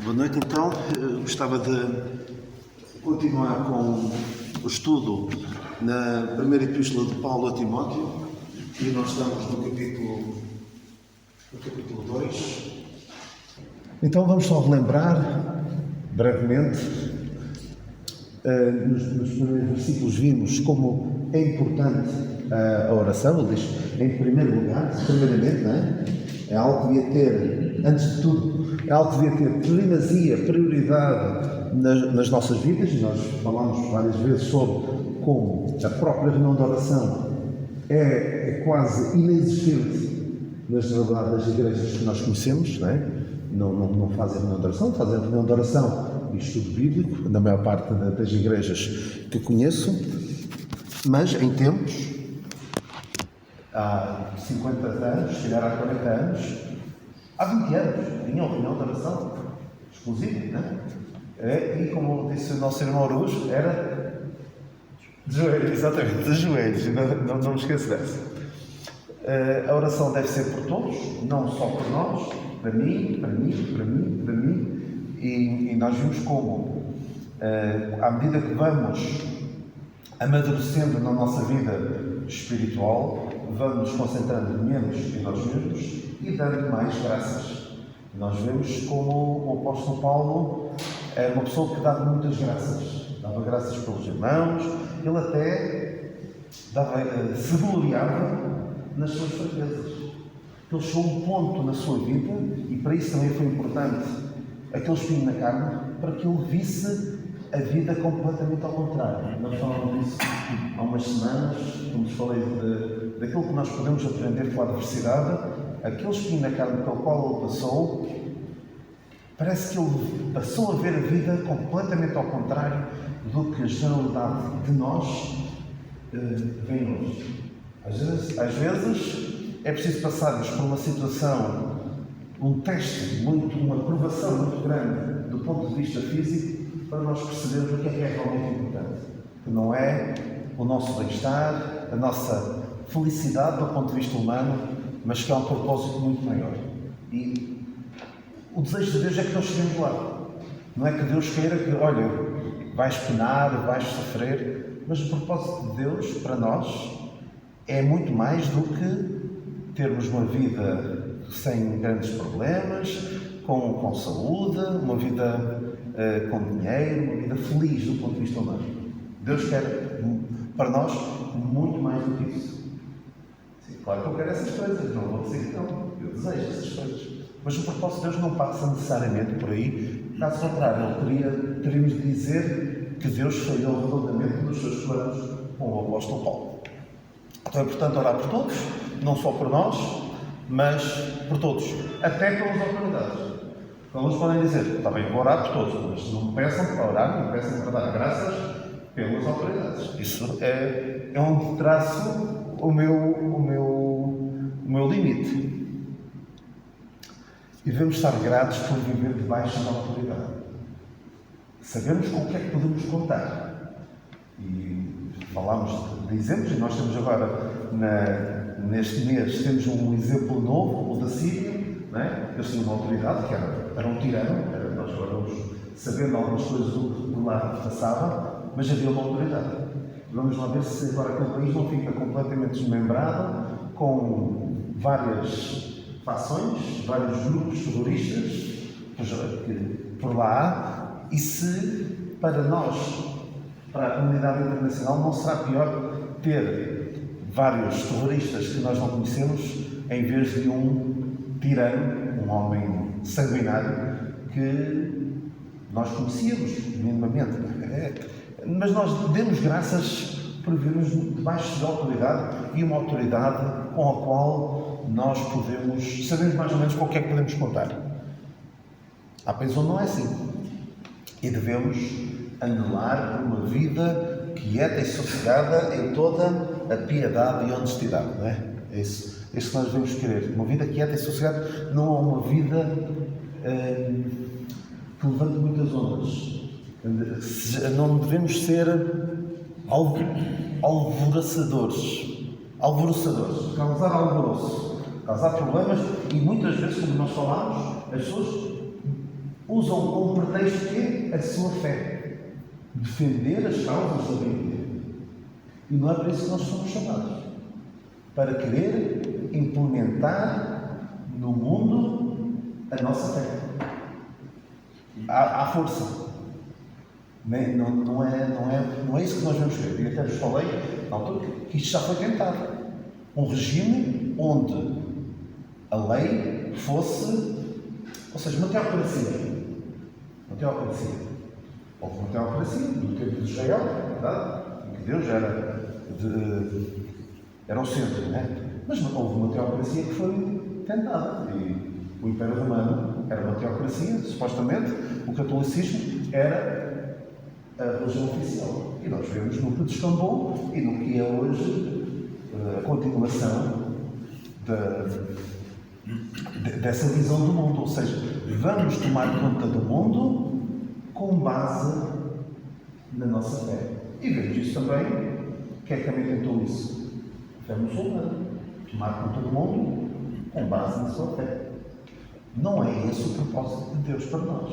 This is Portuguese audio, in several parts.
Boa noite, então. Eu gostava de continuar com o estudo na primeira epístola de Paulo a Timóteo e nós estamos no capítulo 2. Então vamos só relembrar brevemente. Nos primeiros versículos vimos como é importante a oração. Ele diz, em primeiro lugar, primeiramente, não é? É algo que devia ter, antes de tudo, é algo que devia ter primazia, prioridade nas nossas vidas, e nós falamos várias vezes sobre como a própria reunião de oração é quase inexistente nas realidades das igrejas que nós conhecemos, não é? Não fazem reunião de oração, fazem reunião de oração e estudo bíblico, na maior parte das igrejas que conheço, mas em tempos, há 50 anos, se calhar há 40 anos, há 20 anos, tinha uma reunião de oração exclusiva, não é? E como disse o nosso irmão Aruz, era de joelhos, exatamente, de joelhos, não me esqueço dessa. A oração deve ser por todos, não só por nós, para mim, e nós vimos como, à medida que vamos amadurecendo na nossa vida espiritual, vamos nos concentrando menos em nós mesmos e dando mais graças. Nós vemos como o apóstolo Paulo era uma pessoa que dava muitas graças. Dava graças pelos irmãos, ele até se gloriava nas suas fraquezas. Ele chegou a um ponto na sua vida, e para isso também foi importante aquele espinho na carne, para que ele visse a vida completamente ao contrário. Nós falamos disso há umas semanas, como falei daquilo que nós podemos aprender com a adversidade. Aquele espinho na carne pelo qual ele passou, parece que ele passou a ver a vida completamente ao contrário do que a generalidade de nós vem hoje. Às vezes é preciso passarmos por uma situação, um teste, uma provação muito grande do ponto de vista físico, para nós percebermos o que é realmente importante. Que não é o nosso bem-estar, a nossa felicidade do ponto de vista humano, mas que há um propósito muito maior. E o desejo de Deus é que nós cheguemos lá. Não é que Deus queira que, olha, vais penar, vais sofrer, mas o propósito de Deus para nós é muito mais do que termos uma vida sem grandes problemas, com saúde, uma vida com dinheiro, uma vida feliz do ponto de vista humano. Deus quer para nós muito mais do que isso. Sim, claro que eu quero essas coisas, não vou dizer que não, eu desejo essas coisas. Mas o propósito de Deus não passa necessariamente por aí, caso contrário, teríamos de dizer que Deus falhou redondamente nos seus planos com o apóstolo Paulo. Então é importante orar por todos, não só por nós, mas por todos, até pelas autoridades. Então eles podem dizer, está bem, vou orar por todos, mas não me peçam para orar, não me peçam para dar graças pelas autoridades. Isso é onde traço o meu limite. E devemos estar gratos por viver debaixo da autoridade. Sabemos com o que é que podemos contar. E falámos de exemplos, e nós temos agora, neste mês, temos um exemplo novo, o da Síria. Não é? Eles tinham uma autoridade que era um tirano, nós agora vamos sabendo algumas coisas do lado que passava, mas havia uma autoridade. Vamos lá ver se agora aquele país não fica completamente desmembrado, com várias fações, vários grupos terroristas que por lá há, e se para nós, para a comunidade internacional, não será pior ter vários terroristas que nós não conhecemos em vez de um tirano, um homem sanguinário que nós conhecíamos minimamente. Mas nós demos graças por vivermos debaixo da autoridade, e uma autoridade com a qual nós sabemos mais ou menos com o que é que podemos contar. Há países onde não é assim. E devemos anelar por uma vida quieta e sossegada em toda a piedade e honestidade, não é? É isso que nós devemos querer. Uma vida quieta e sossegada, não é uma vida que levante muitas ondas. Não devemos ser alvoroçadores, causar alvoroço, causar problemas, e muitas vezes, como nós falámos, as pessoas usam como pretexto que a sua fé. Defender as causas da Bíblia. E não é para isso que nós somos chamados. Para querer implementar no mundo a nossa fé. À força. Não é isso que nós vamos ver. E até vos falei na altura que isto já foi tentado. Um regime onde a lei fosse, ou seja, uma teocracia. Uma teocracia. Houve uma teocracia do tempo de Israel, verdade? Em que Deus era o centro, não é? Mas houve uma teocracia que foi tentada. E o Império Romano era uma teocracia, supostamente. O catolicismo era a religião oficial. E nós vemos no que descambou e no que é hoje a continuação dessa visão do mundo. Ou seja, vamos tomar conta do mundo com base na nossa fé. E vemos isso também. Quem é que também tentou isso? A fé muçulmana. Tomar conta do mundo com base na sua fé. Não é esse o propósito de Deus para nós.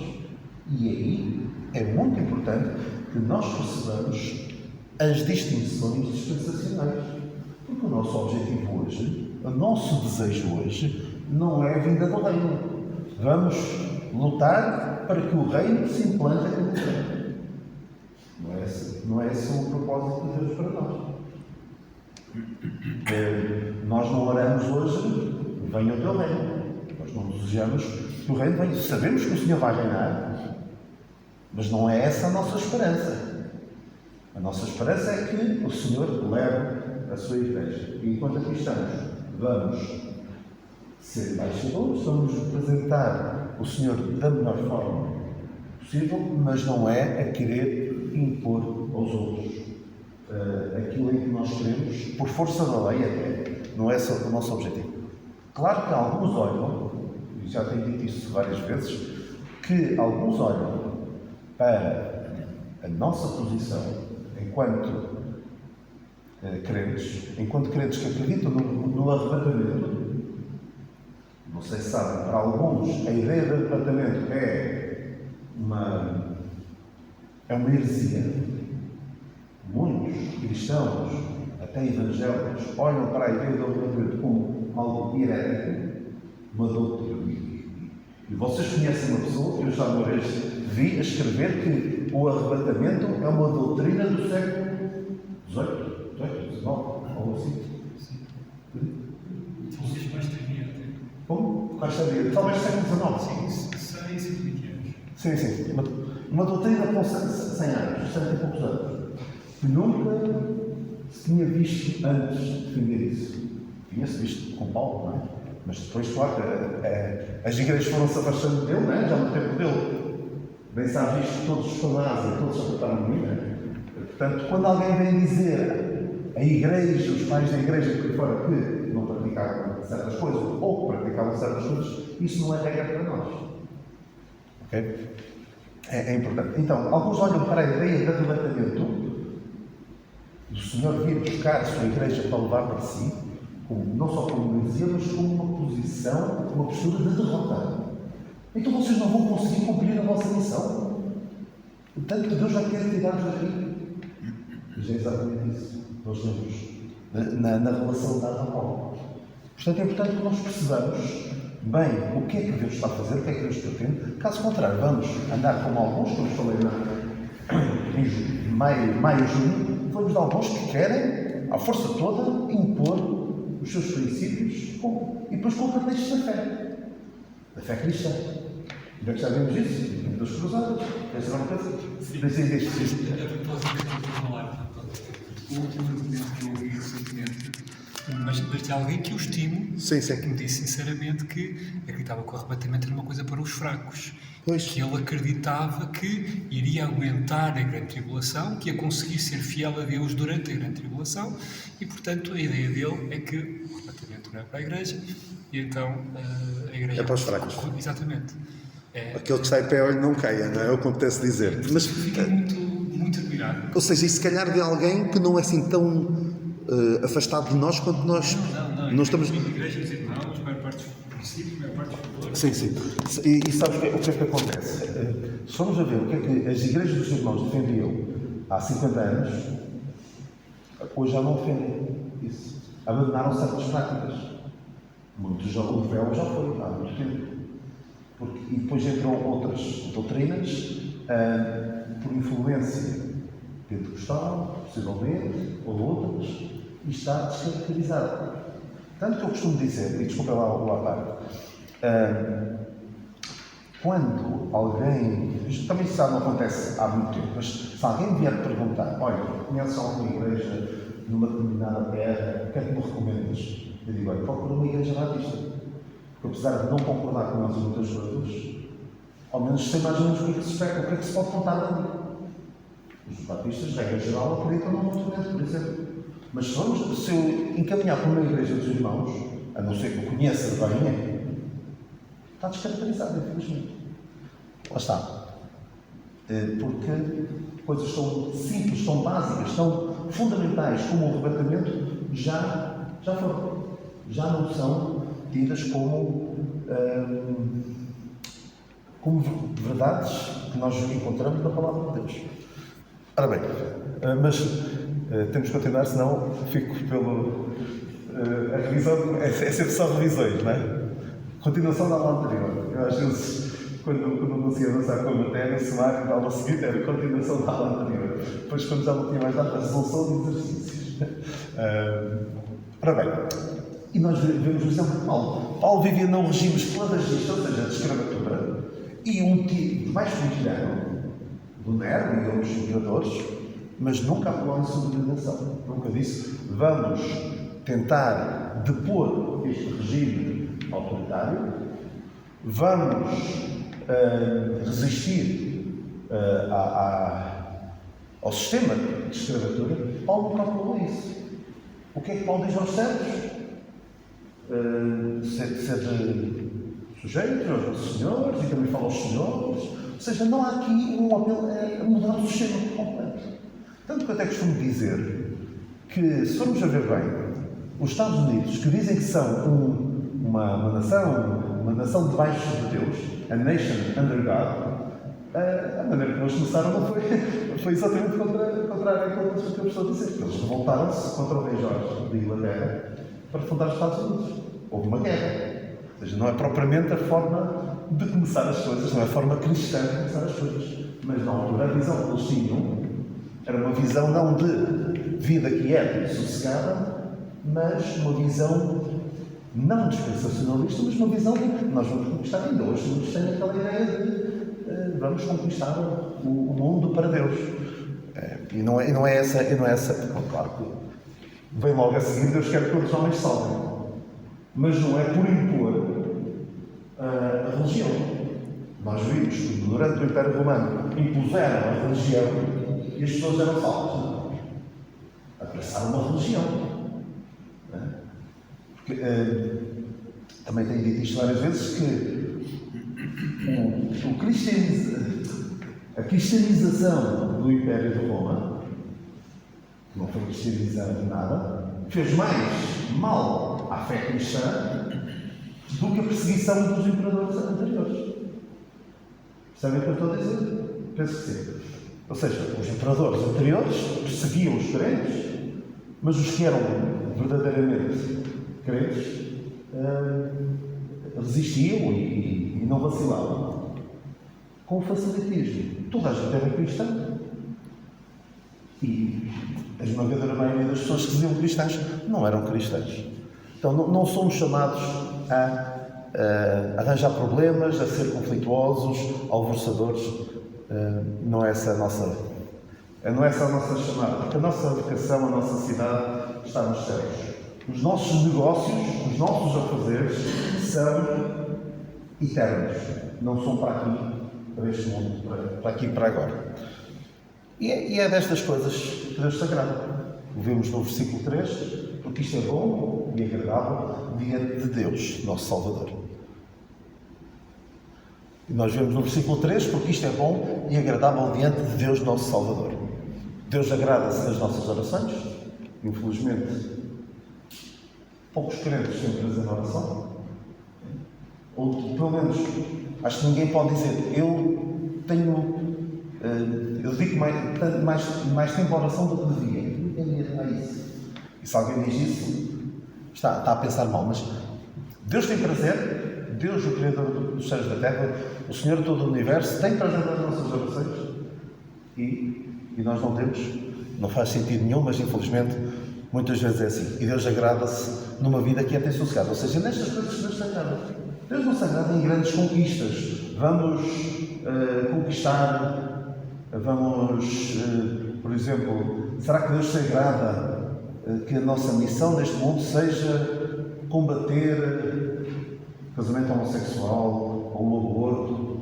E aí é muito importante que nós percebamos as distinções dispensacionais. Porque o nosso objetivo hoje, o nosso desejo hoje, não é a vinda do reino. Vamos lutar para que o reino se implante aqui no céu. Não é esse o propósito de Deus para nós. Nós não oramos hoje, venha o teu reino. Nós não desejamos que o reino venha. Sabemos que o Senhor vai reinar, mas não é essa a nossa esperança. A nossa esperança é que o Senhor leve a sua igreja. E enquanto aqui estamos, vamos ser embaixadores, vamos representar o Senhor da melhor forma possível, mas não é a querer impor aos outros aquilo em que nós queremos, por força da lei até. Não é esse o nosso objetivo. Claro que alguns olham, e já tenho dito isso várias vezes, que alguns olham para a nossa posição enquanto crentes que acreditam no arrebatamento. Não sei se sabem, para alguns a ideia de arrebatamento é uma heresia. Muitos cristãos, até evangélicos, olham para a ideia do arrebatamento como algo herético, uma doutrina. E vocês conhecem uma pessoa que eu já uma vez vi a escrever que o arrebatamento é uma doutrina do século XVIII, XIX, algo assim. Talvez mais tardia até. Como? Mais tardia. Talvez século XIX. Sim, 120 anos. Sim. Uma doutrina com 100 anos, 100 e poucos anos. Que nunca se tinha visto antes defender isso. Tinha-se visto com Paulo, não é? Mas depois, claro, as igrejas foram-se afastando dele, não é? Já no tempo dele. Bem sabes isto, todos os falaram e todos se afetaram de mim, não é? Portanto, quando alguém vem dizer a igreja, os pais da igreja que fora que não praticavam certas coisas ou que praticavam certas coisas, isso não é regra para nós. Ok? É importante. Então, alguns olham para a ideia de arrebatamento, do Senhor vir buscar a sua igreja para levar para si, não só como heresia, mas como uma posição, uma postura de derrota. Então vocês não vão conseguir cumprir a vossa missão. Tanto que Deus já quer tirar-vos daqui. Mas é exatamente isso. Nós vemos na relação da Paulo. Portanto, é importante que nós percebamos bem o que é que Deus está a fazer, o que é que Deus pretende. Caso contrário, vamos andar como alguns, como falei em maio, junho, vamos de alguns que querem, à força toda, impor os seus princípios e depois com o pretexto da fé. Da fé cristã. Ainda que já vimos isso, das cruzadas. Essa é uma coisa. Sim. A propósito que estou a falar, o último argumento que eu ouvi recentemente, mas de alguém que eu estimo, que me disse sinceramente que acreditava que o arrebatamento era uma coisa para os fracos. Pois. Que ele acreditava que iria aguentar a grande tribulação, que ia conseguir ser fiel a Deus durante a grande tribulação e, portanto, a ideia dele é que o arrebatamento não é para a Igreja e então a Igreja... É para os fracos. Exatamente. Aquele que está em pé, olho não caia, não é? É o que me apetece dizer. Mas, fiquei muito admirado. ou seja, e se calhar de alguém que não é assim tão afastado de nós quanto nós Não estamos... A Igreja diz não, a maior parte dos princípios, a maior parte dos valores, Sim, sim. E sabes o que é que acontece? Se formos a ver o que é que as igrejas dos irmãos defendiam há 50 anos, hoje já não defendem isso. Abandonaram certas práticas. Muitos já, o véu já foi há muito tempo. E depois entram outras doutrinas, por influência pentecostal, possivelmente, ou outras, e está descaracterizado. Tanto que eu costumo dizer, e desculpa lá o parte, quando alguém, isto também já não acontece há muito tempo, mas se alguém vier perguntar, olha, conheces alguma igreja numa determinada terra, o que é que me recomendas? Eu digo, olha, procura uma igreja batista. Porque apesar de não concordar com eles em muitas coisas, ao menos sei mais ou menos o que é que se espera, o que é que se pode contar dali. Os batistas, regra geral, acreditam no movimento, por exemplo. Mas se eu encaminhar para uma igreja dos irmãos, a não ser que eu conheça bem, está descaracterizado, infelizmente. Lá está. Porque coisas tão simples, tão básicas, tão fundamentais como o arrebatamento já foram. Já não são tidas como verdades que nós encontramos na Palavra de Deus. Ora bem, mas temos que continuar, senão fico pelo... a revisão é sempre só revisões, não é? Continuação da aula anterior. Eu às vezes, quando não conseguia avançar com a matéria, o sumário da aula seguinte era a continuação da aula anterior. Depois, quando já não tinha mais nada, a resolução de exercícios. Ora bem, e nós vemos o exemplo de Paulo. Paulo vivia num regime esclavagista, ou seja, de escravatura, e um tipo debaixo do tirano, do Nero e outros imperadores, mas nunca apelou em subordinação. Nunca disse, vamos tentar depor este regime autoritário, vamos resistir ao sistema de escravatura. Paulo nunca apelou isso. O que é que Paulo diz aos servos? Ser sujeitos aos senhores, e também fala aos senhores. Ou seja, não há aqui um apelo a mudar o sistema por completo. Tanto que eu até costumo dizer que, se formos a ver bem, os Estados Unidos, que dizem que são uma nação debaixo de Deus, a nation under God, a maneira que eles começaram não foi exatamente contrária àquilo que eu estou a dizer. Eles revoltaram-se contra o rei Jorge de Inglaterra para fundar os Estados Unidos. Houve uma guerra. Ou seja, não é propriamente a forma de começar as coisas, não é a forma cristã de começar as coisas. Mas na altura a visão que eles tinham era uma visão não de vida quieta e sossegada, mas uma visão não dispensacionalista, mas uma visão de nós vamos conquistar ainda. Hoje muitos têm aquela ideia de vamos conquistar o mundo para Deus. E não é essa, claro que vem logo a seguir, Deus quer que todos os homens salvem. Mas não é por impor a religião. Nós vimos que durante o Império Romano impuseram a religião e as pessoas eram salvas. Não. Abraçaram uma religião. Não é? Porque, também tenho dito isto várias vezes que a cristianização do Império de Roma, que não foi cristianizando nada, fez mais mal à fé cristã do que a perseguição dos imperadores anteriores. Percebem o que eu estou a dizer? Penso que sim. Ou seja, os imperadores anteriores perseguiam os crentes, mas os que eram verdadeiramente crentes resistiam e não vacilavam. Com facilitismo. Toda a gente era cristã. E a esmagadora maioria das pessoas que diziam cristãs não eram cristãs. Então não somos chamados a arranjar problemas, a ser conflituosos, alvoroçadores. Não é essa a nossa chamada. Porque a nossa vocação, a nossa cidade está nos céus. Os nossos negócios, os nossos afazeres são eternos. Não são para aqui, para este mundo, para aqui e para agora. E é destas coisas que Deus se agrada. Vemos no versículo 3, porque isto é bom e agradável diante de Deus, nosso Salvador. E nós vemos no versículo 3, porque isto é bom e agradável diante de Deus, nosso Salvador. Deus agrada-se das nossas orações. Infelizmente, poucos crentes têm prazer na oração. ou pelo menos, acho que ninguém pode dizer, eu tenho, eu dedico mais tempo à oração do que devia. Ninguém dirá isso. E se alguém diz isso, está a pensar mal, mas Deus tem prazer, Deus, o Criador dos céus e da terra, o Senhor de todo o universo, tem prazer nas nossas orações e nós não temos, não faz sentido nenhum, mas infelizmente muitas vezes é assim. E Deus agrada-se numa vida que é ter sossegado, ou seja, nestas coisas Deus se agrada. Deus não se agrada em grandes conquistas. Vamos conquistar, vamos, por exemplo, será que Deus se agrada que a nossa missão neste mundo seja combater o casamento homossexual ou o aborto?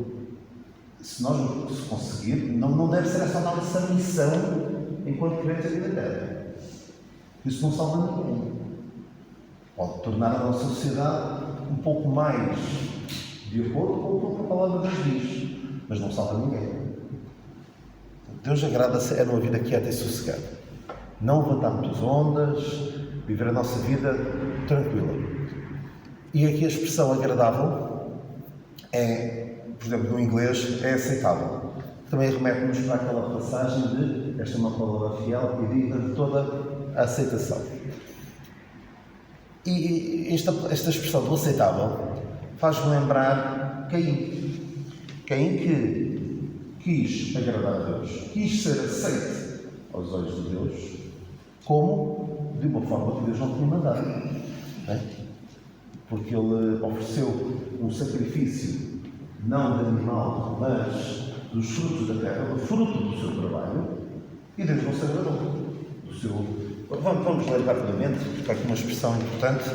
Se nós conseguir, não deve ser essa a nossa missão enquanto crentes aqui na Terra. Isso não salva ninguém. Pode tornar a nossa sociedade um pouco mais de acordo com o que a palavra de Deus diz, mas não salva ninguém. Deus agrada-se é numa vida quieta e sossegada. Não levantar muitas ondas, viver a nossa vida tranquila. E aqui a expressão agradável é, por exemplo, no inglês, é aceitável. Também remete-nos para aquela passagem de esta é uma palavra fiel e digna de toda a aceitação. E esta expressão do aceitável faz-me lembrar Caim. Caim que quis agradar a Deus, quis ser aceito aos olhos de Deus, como de uma forma que Deus não tinha mandado. Não é? Porque ele ofereceu um sacrifício, não de animal, mas dos frutos da terra, do fruto do seu trabalho, e Deus não se agradou do seu. Vamos ler rapidamente, porque há aqui uma expressão importante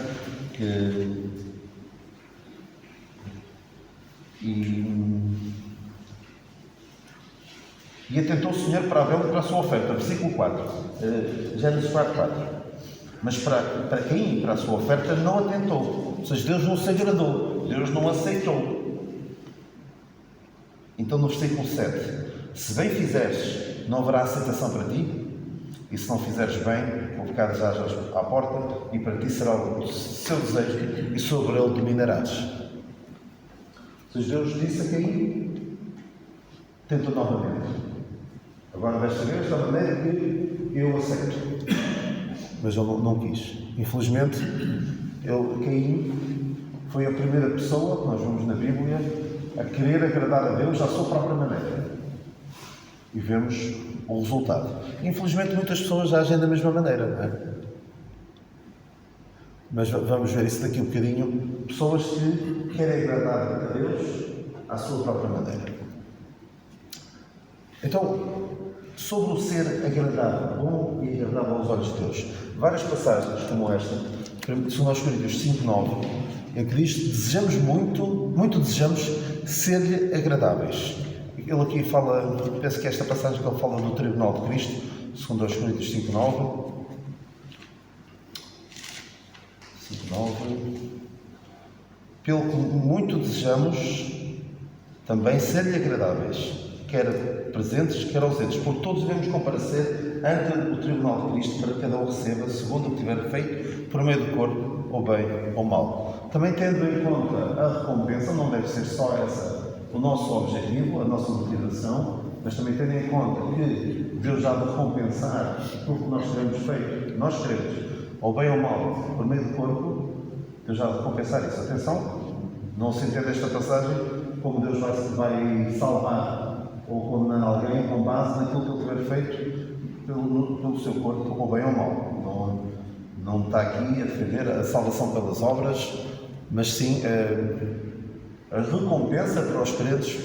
E atentou o Senhor para Abel e para a sua oferta, versículo 4, Gênesis 4. Mas para Caim, para a sua oferta, não atentou. Ou seja, Deus não se agradou, Deus não aceitou. Então, no versículo 7, se bem fizeres, não haverá aceitação para ti, e se não fizeres bem, o pecado jaz à porta, e para ti será o seu desejo, e sobre ele dominarás. Ou seja, Deus disse a Caim, tentou novamente. Agora vais saber esta maneira que eu aceito. Mas ele não quis. Infelizmente, Caim foi a primeira pessoa que nós vemos na Bíblia a querer agradar a Deus à sua própria maneira. E vemos o resultado. Infelizmente, muitas pessoas agem da mesma maneira, não é? Mas vamos ver isso daqui um bocadinho. Pessoas que querem agradar a Deus à sua própria maneira. Então, sobre o ser agradável, bom e agradável aos olhos de Deus, várias passagens como esta, 2 Coríntios 5:9, em que diz: desejamos muito desejamos ser-lhe agradáveis. Ele aqui fala, penso que esta passagem que ele fala do tribunal de Cristo, 2 Coríntios 5:9. Pelo que muito desejamos também ser-lhe agradáveis, quer presentes, quer ausentes, porque todos devemos comparecer ante o tribunal de Cristo para que cada um receba segundo o que tiver feito por meio do corpo, ou bem ou mal. Também tendo em conta a recompensa, não deve ser só essa o nosso objetivo, a nossa motivação, mas também tendo em conta que Deus já de recompensar aquilo que nós teremos feito, nós queremos, ou bem ou mal, por meio do corpo, Deus já de recompensar isso. Atenção, não se entende esta passagem como Deus vai salvar ou condenar alguém com base naquilo que ele tiver feito pelo seu corpo, ou bem ou mal. Não está aqui a defender a salvação pelas obras, mas sim a recompensa para os crentes,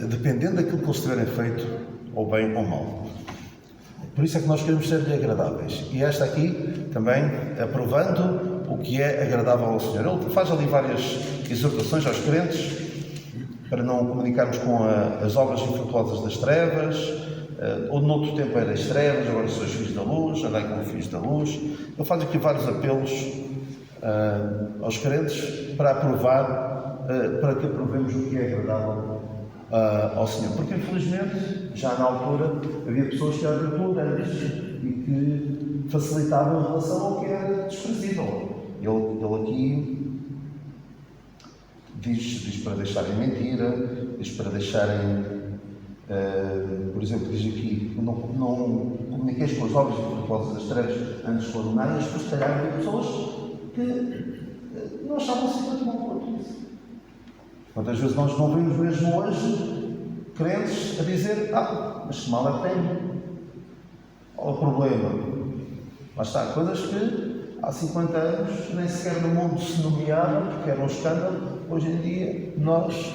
dependendo daquilo que eles tiverem feito, ou bem ou mal. Por isso é que nós queremos ser-lhe agradáveis. E esta aqui, também, aprovando o que é agradável ao Senhor. Ele faz ali várias exortações aos crentes, para não comunicarmos com as obras infrutuosas das trevas, onde noutro tempo eram as trevas, agora sois filhos da luz, andai como filhos da luz. Ele faz aqui vários apelos aos crentes para aprovar, para que aprovemos o que é agradável ao Senhor. Porque, infelizmente, já na altura, havia pessoas que eram tolerantes e que facilitavam em relação ao que era desprezível. Ele aqui diz para deixarem mentira, diz para deixarem, por exemplo, diz aqui, não comuniqueis com os homens por propósito das trevas antes foram nada, depois se calhar havia pessoas que não achavam assim tanto mal quanto isso. Quantas vezes nós não vemos mesmo hoje crentes a dizer, mas que mal é que tem? Qual é o problema? Lá está, coisas que há 50 anos nem sequer no mundo se nomeavam, porque era um escândalo. Hoje em dia nós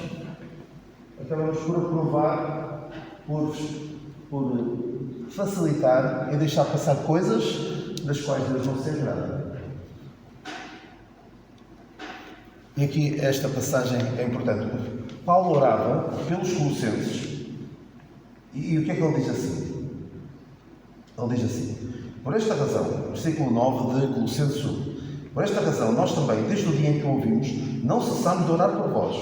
acabamos por aprovar, por facilitar e deixar passar coisas das quais Deus não se agrada. E aqui esta passagem é importante. Paulo orava pelos Colossenses e o que é que ele diz assim? Ele diz assim: por esta razão, versículo 9 de Colossenses 1, por esta razão nós também, desde o dia em que o ouvimos, não cessamos de orar por vós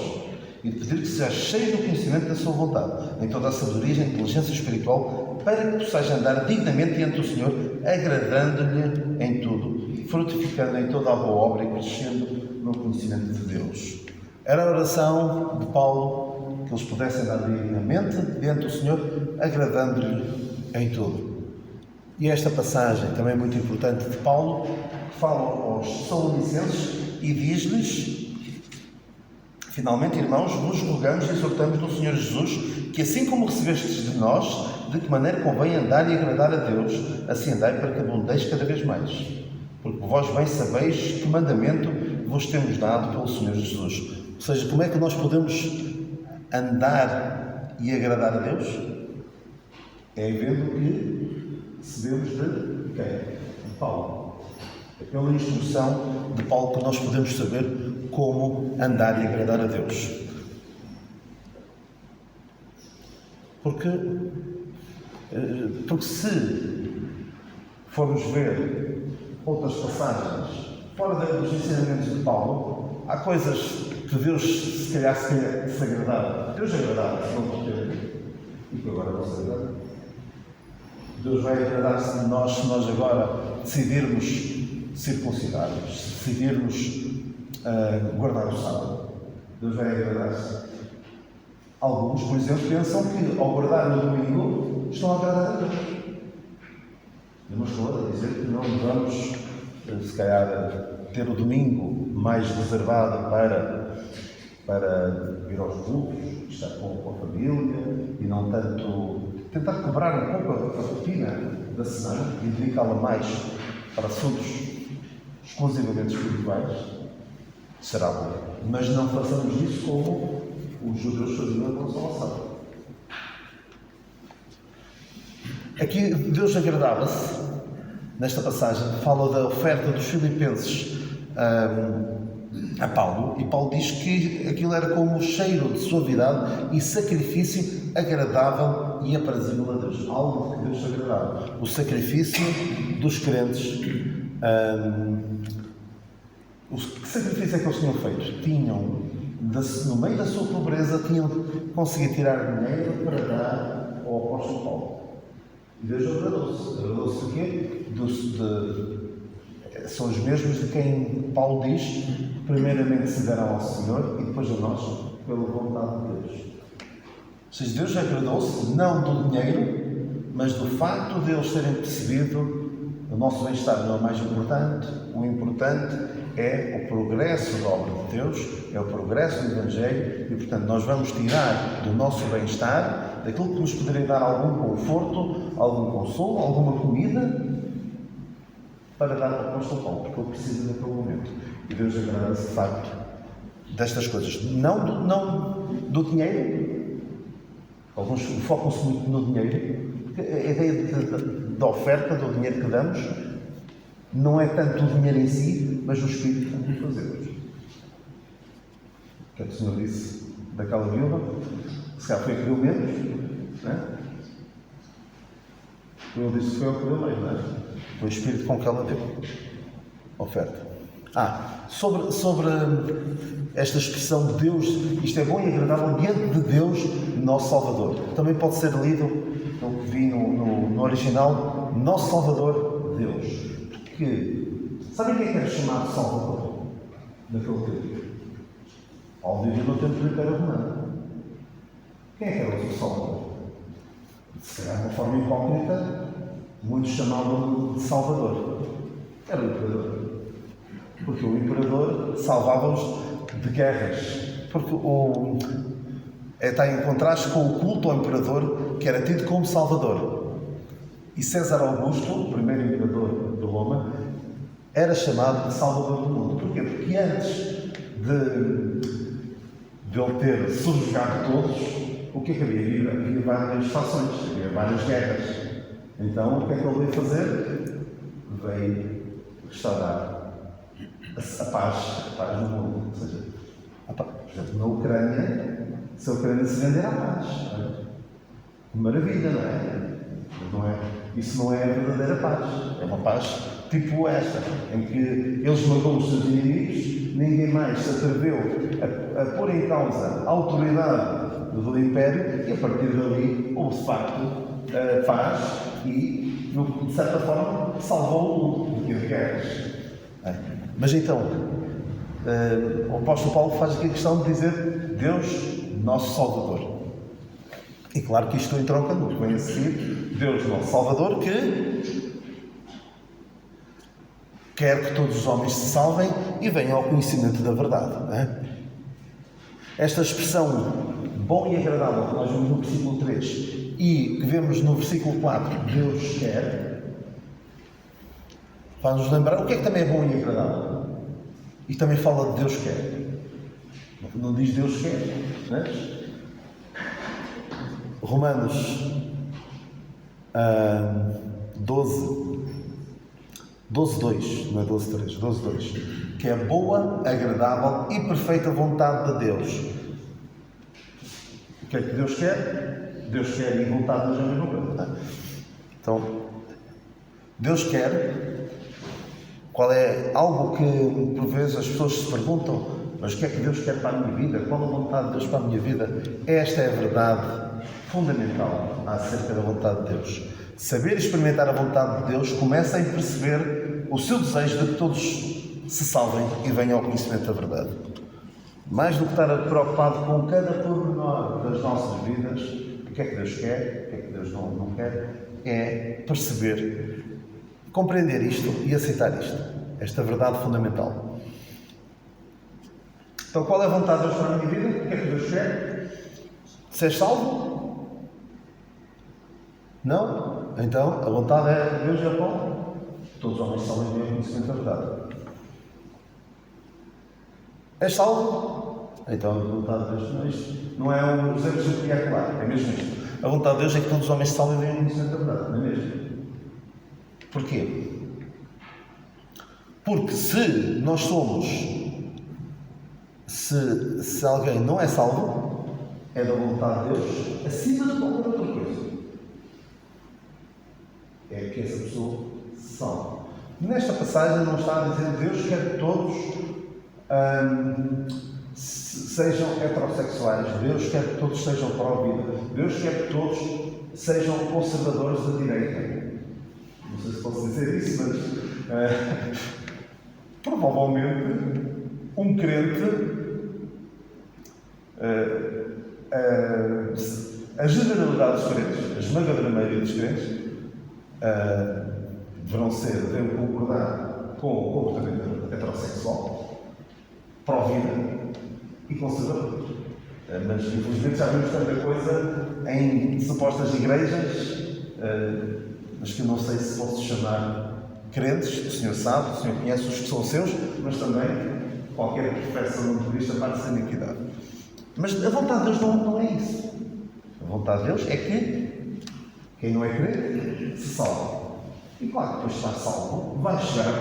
e de pedir que sejais cheios do conhecimento da sua vontade, em toda a sabedoria e inteligência espiritual, para que possais andar dignamente diante do Senhor, agradando-lhe em tudo, frutificando em toda a boa obra e crescendo no conhecimento de Deus. Era a oração de Paulo que eles pudessem andar dignamente diante do Senhor, agradando-lhe em tudo. E esta passagem também é muito importante de Paulo, que fala aos Tessalonicenses e diz-lhes: finalmente, irmãos, vos rogamos e exortamos no Senhor Jesus que, assim como recebestes de nós, de que maneira convém andar e agradar a Deus, assim andai para que abundeis cada vez mais. Porque vós bem sabeis que mandamento vos temos dado pelo Senhor Jesus. Ou seja, como é que nós podemos andar e agradar a Deus? É vendo que recebemos de quem? De Paulo. É pela instrução de Paulo que nós podemos saber como andar e agradar a Deus. Porque se formos ver outras passagens fora dos ensinamentos de Paulo, há coisas que Deus se calhar se agradava. Deus agradava, se não porque e que agora não se agrada. Deus vai agradar-se de nós se nós agora decidirmos circuncidar-nos, decidirmos guardar o sábado. Deus vai agradar-se. Alguns, por exemplo, pensam que ao guardar o domingo estão a agradar a Deus. Eu não estou a dizer que não vamos, se calhar, ter o domingo mais reservado para ir aos cultos, estar com a família e não tanto tentar quebrar um pouco a rotina da semana e dedicá-la mais para assuntos exclusivamente espirituais. Será bom. Mas não façamos isso como os judeus faziam em relação ao sábado. Aqui Deus agradava-se, nesta passagem, fala da oferta dos filipenses a Paulo, e Paulo diz que aquilo era como o cheiro de suavidade e sacrifício agradável e aprazível a Deus. Algo que Deus se agradava. O sacrifício dos crentes. Que sacrifício é que eles tinham feito? Tinham, no meio da sua pobreza, tinham conseguido tirar dinheiro para dar ao apóstolo Paulo. E Deus agradou-se. Agradou-se de quê? São os mesmos de quem Paulo diz que primeiramente se deram ao Senhor e depois a nós, pela vontade de Deus. Ou seja, Deus agradou-se não do dinheiro, mas do facto de eles terem percebido o nosso bem-estar não é o mais importante. O importante é o progresso da obra de Deus, é o progresso do Evangelho e, portanto, nós vamos tirar do nosso bem-estar, daquilo que nos poderia dar algum conforto, algum consolo, alguma comida, para dar ao apóstolo Paulo, porque ele precisa naquele momento. E Deus agrada-se, de facto, destas coisas. Não do dinheiro. Alguns focam-se muito no dinheiro, porque a ideia da oferta, do dinheiro que damos, não é tanto o dinheiro em si, mas o espírito que o fazemos. O que é que o Senhor disse daquela viúva? Se calhar foi a que deu menos, não é? Ele disse que foi o que deu mais, não é? Foi o espírito com que ela deu. Oferta. Sobre esta expressão de Deus, isto é bom e agradável diante de Deus, nosso Salvador. Também pode ser lido, no que vi no original, nosso Salvador, Deus. Porque, sabem quem é que era chamado Salvador? Naquele tempo. Paulo vivia no tempo do Império Romano. Quem é que era o seu Salvador? Se calhar de uma forma incógnita, muitos chamavam de Salvador. Era o Imperador. Porque o Imperador salvava-os de guerras. Porque está em contraste com o culto ao Imperador, que era tido como Salvador. E César Augusto, o primeiro Imperador de Roma, era chamado de Salvador do mundo. Porquê? Porque antes de ele ter subjugado todos, o que é que havia? Havia várias fações, havia várias guerras. Então, o que é que ele veio fazer? Veio restaurar a paz no mundo. Ou seja, por exemplo, na Ucrânia, se a Ucrânia se vender à paz. Maravilha, não é? Mas não é? Isso não é a verdadeira paz. É uma paz tipo esta, em que eles matam os seus inimigos, ninguém mais se atreveu a pôr em causa a autoridade do Império e a partir dali houve de facto paz e, de certa forma, salvou o mundo de guerras. Mas então, o apóstolo Paulo faz aqui a questão de dizer Deus, nosso Salvador. E claro que isto entronca no que vem a seguir, Deus, nosso Salvador, que quer que todos os homens se salvem e venham ao conhecimento da verdade. Não é? Esta expressão bom e agradável que nós vemos no versículo 3 e que vemos no versículo 4, Deus quer, faz-nos lembrar o que é que também é bom e agradável. E também fala de Deus quer. Não diz Deus quer. Não é? Romanos 12:2, não é 12:3, 12:2, que é boa, agradável e perfeita vontade de Deus. O que é que Deus quer? Deus quer e vontade não é a mesma coisa. Então, Deus quer, qual é algo que por vezes as pessoas se perguntam, mas o que é que Deus quer para a minha vida? Qual a vontade de Deus para a minha vida? Esta é a verdade fundamental acerca da vontade de Deus. Saber e experimentar a vontade de Deus começa em perceber o seu desejo de que todos se salvem e venham ao conhecimento da verdade. Mais do que estar preocupado com cada pormenor das nossas vidas, o que é que Deus quer, o que é que Deus não quer, é perceber, compreender isto e aceitar isto, esta verdade fundamental. Então, qual é a vontade de Deus para a minha vida? O que é que Deus quer? Ser salvo? Não? Então, a vontade é de Deus é bom. Todos os homens salvem bem o conhecimento da verdade. És salvo? Então, a vontade de Deus não é isto. Não é um exemplo espetacular, é mesmo isto. A vontade de Deus é que todos os homens salvem bem o conhecimento da verdade, não é mesmo? Porquê? Porque se nós somos, se alguém não é salvo, é da vontade de Deus acima de qualquer outra coisa. É que essa pessoa se salve. Nesta passagem não está a dizer que Deus quer que todos sejam heterossexuais, Deus quer que todos sejam pró-vida, Deus quer que todos sejam conservadores da direita. Não sei se posso dizer isso, mas provavelmente um crente, a generalidade dos crentes, a esmagadora maioria dos crentes, devem concordar com o comportamento heterossexual, pró-vida e conservador. Mas infelizmente já vimos tanta coisa em supostas igrejas, mas que eu não sei se posso chamar crentes, o Senhor sabe, o Senhor conhece os que são seus, mas também qualquer que professa o nome de Cristo vai ser iniquidade. Mas a vontade de Deus não é isso. A vontade de Deus é que quem não é crente se salve. E claro, depois de estar salvo, vai chegar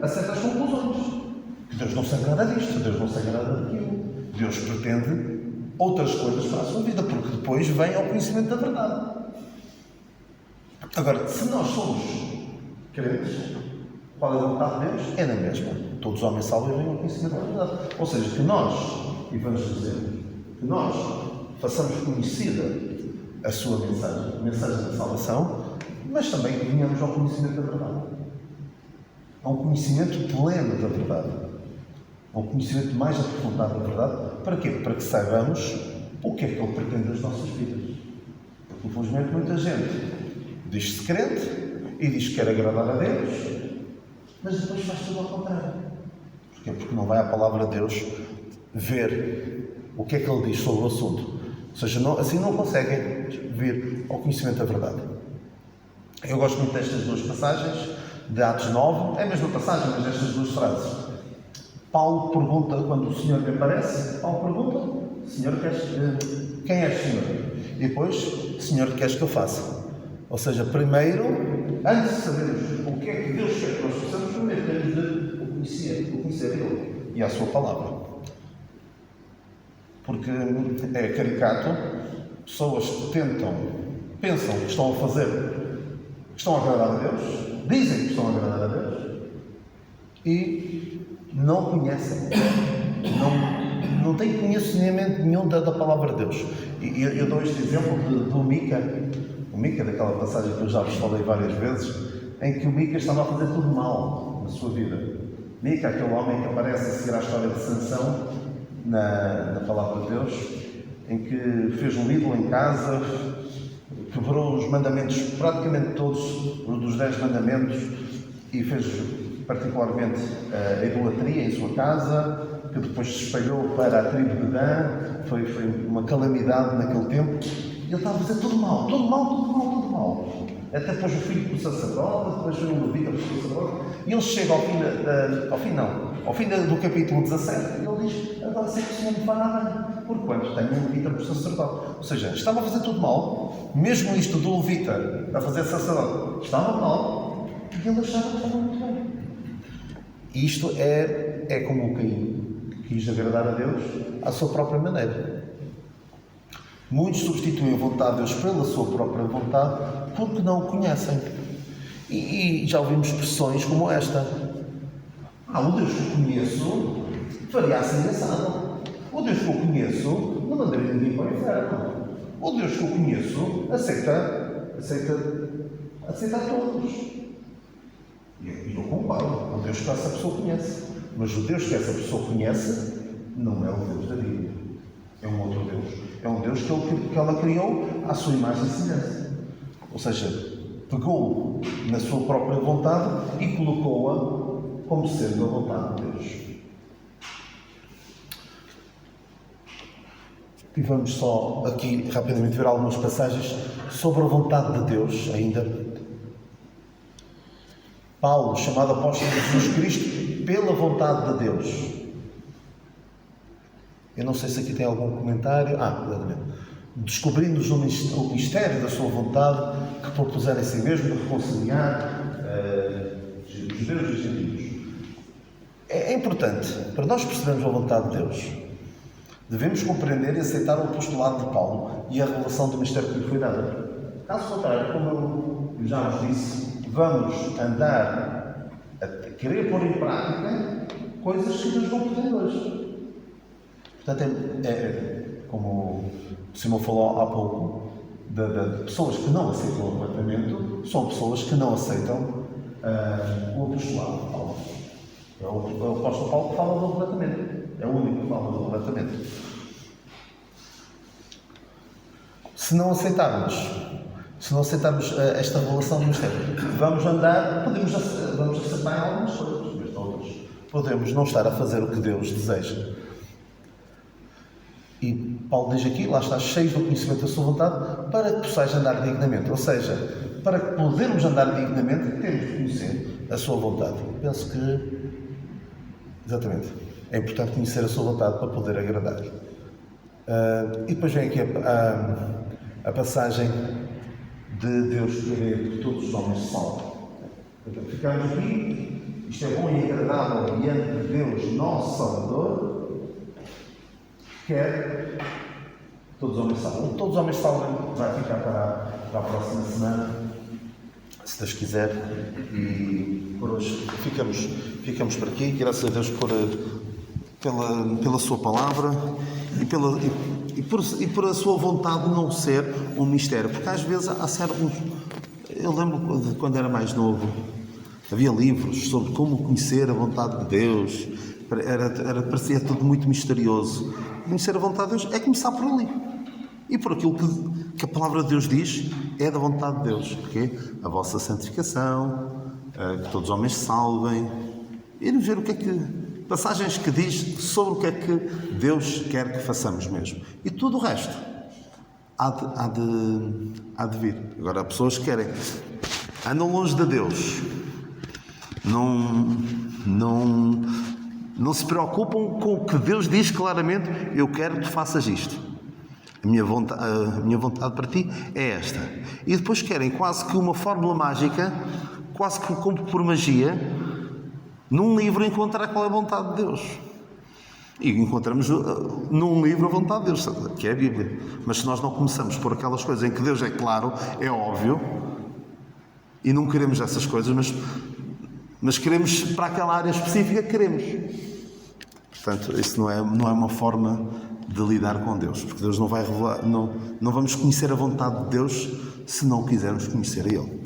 a certas conclusões. Que Deus não se agrada disto, Deus não se agrada daquilo. Deus pretende outras coisas para a sua vida, porque depois vem ao conhecimento da verdade. Agora, se nós somos crentes, qual é a vontade de Deus? É na mesma. Todos os homens salvos vêm ao conhecimento da verdade. Ou seja, que nós, e vamos dizer, que nós façamos conhecida a sua mensagem, a mensagem da salvação, mas também que venhamos ao conhecimento da verdade. A um conhecimento pleno da verdade. A um conhecimento mais aprofundado da verdade, Para quê? Para que saibamos o que é que Ele pretende das nossas vidas. Porque, infelizmente, muita gente diz-se crente e diz que quer agradar a Deus, mas depois faz tudo ao contrário. Porquê? Porque não vai à palavra de Deus ver o que é que Ele diz sobre o assunto. Ou seja, assim não conseguem vir ao conhecimento da verdade. Eu gosto muito destas duas passagens, de Atos 9, é a mesma passagem, mas estas duas frases. Paulo pergunta, quando o Senhor lhe aparece, Paulo pergunta, Senhor, quem és, Senhor? E depois, Senhor, que queres que eu faça? Ou seja, primeiro, antes de sabermos o que é que Deus quer que nós façamos, primeiro temos de o conhecer Ele e a sua palavra. Porque é caricato, pessoas que pensam que estão a fazer, que estão a agradar a Deus, dizem que estão a agradar a Deus e não conhecem, não têm conhecimento nenhum da palavra de Deus. E eu dou este exemplo do Mica, o Mica, daquela passagem que eu já vos falei várias vezes, em que o Mica estava a fazer tudo mal na sua vida. Mica, aquele homem que aparece a seguir à história de Sansão na palavra de Deus, em que fez um ídolo em casa, quebrou os mandamentos, praticamente todos, os dos 10 mandamentos, e fez particularmente a idolatria em sua casa, que depois se espalhou para a tribo de Dan, foi uma calamidade naquele tempo, e ele estava a fazer tudo mal. Até depois o filho do sacerdote, depois foi o levita do sacerdote, e ele chega ao fim do capítulo 17, e ele diz, agora sei que o Senhor me fará bem, porquanto tenho um levita por sacerdote. Ou seja, estava a fazer tudo mal, mesmo isto do levita a fazer sacerdote, estava mal, e ele achava que estava muito bem. E isto é como o Caim, que quis agradar a Deus à sua própria maneira. Muitos substituem a vontade de Deus pela sua própria vontade porque não o conhecem. E já ouvimos expressões como esta. O Deus que eu conheço faria assim assado. O Deus que eu conheço não mandaria ninguém para o inferno. O Deus que eu conheço aceita a todos. E eu concordo. O Deus que essa pessoa conhece. Mas o Deus que essa pessoa conhece não é o Deus da Bíblia. É um outro Deus. É um Deus que ela criou à sua imagem e semelhança. Ou seja, pegou na sua própria vontade e colocou-a como sendo a vontade de Deus. E vamos só aqui rapidamente ver algumas passagens sobre a vontade de Deus ainda. Paulo, chamado apóstolo de Jesus Cristo, pela vontade de Deus. Eu não sei se aqui tem algum comentário. Exatamente. Descobrindo-nos o mistério da sua vontade, que propuseram em si mesmo de reconciliar os judeus e os gentios. É importante, para nós percebermos a vontade de Deus, devemos compreender e aceitar o apostolado de Paulo e a revelação do mistério que lhe foi dada. Caso contrário, como eu já vos disse, vamos andar a querer pôr em prática coisas que nos vão poder hoje. Portanto, como o Simão falou há pouco, de pessoas que não aceitam o arrebatamento, são pessoas que não aceitam o apostolado de Paulo. É o apóstolo Paulo que fala do arrebatamento. É o único que fala do arrebatamento. Se não aceitarmos esta revelação do mistério, vamos aceitar algumas coisas, mas todas. Podemos não estar a fazer o que Deus deseja. E Paulo diz aqui, lá está, cheio do conhecimento da sua vontade, para que possais andar dignamente. Ou seja, para que podermos andar dignamente, temos de conhecer a sua vontade. Penso que, exatamente, é importante conhecer a sua vontade para poder agradar. E depois vem aqui a passagem de Deus querer que todos os homens se salvem. Ficamos aqui, isto é bom e agradável diante de Deus, nosso Salvador, quer todos os homens salvem. Todos os homens salvem vai ficar para a próxima semana, se Deus quiser. E por hoje ficamos por aqui. Graças a Deus pela sua palavra e por a sua vontade não ser um mistério. Porque às vezes há certos... Eu lembro de quando era mais novo, havia livros sobre como conhecer a vontade de Deus. Parecia tudo muito misterioso. conhecer a vontade de Deus é começar por ali. E por aquilo que a palavra de Deus diz, é da vontade de Deus, que é a vossa santificação, que todos os homens se salvem. Ir ver o que é que... passagens que diz sobre o que é que Deus quer que façamos mesmo. E tudo o resto há de vir. Agora, há pessoas que querem... andam longe de Deus. Não se preocupam com o que Deus diz claramente. Eu quero que tu faças isto. A minha vontade para ti é esta. E depois querem quase que uma fórmula mágica, quase que como por magia, num livro encontrar qual é a vontade de Deus. E encontramos num livro a vontade de Deus, que é a Bíblia. Mas se nós não começamos por aquelas coisas em que Deus é claro, é óbvio, e não queremos essas coisas, mas queremos para aquela área específica, queremos. Portanto, isso não é uma forma de lidar com Deus, porque Deus não vai revelar, não vamos conhecer a vontade de Deus se não quisermos conhecer a Ele.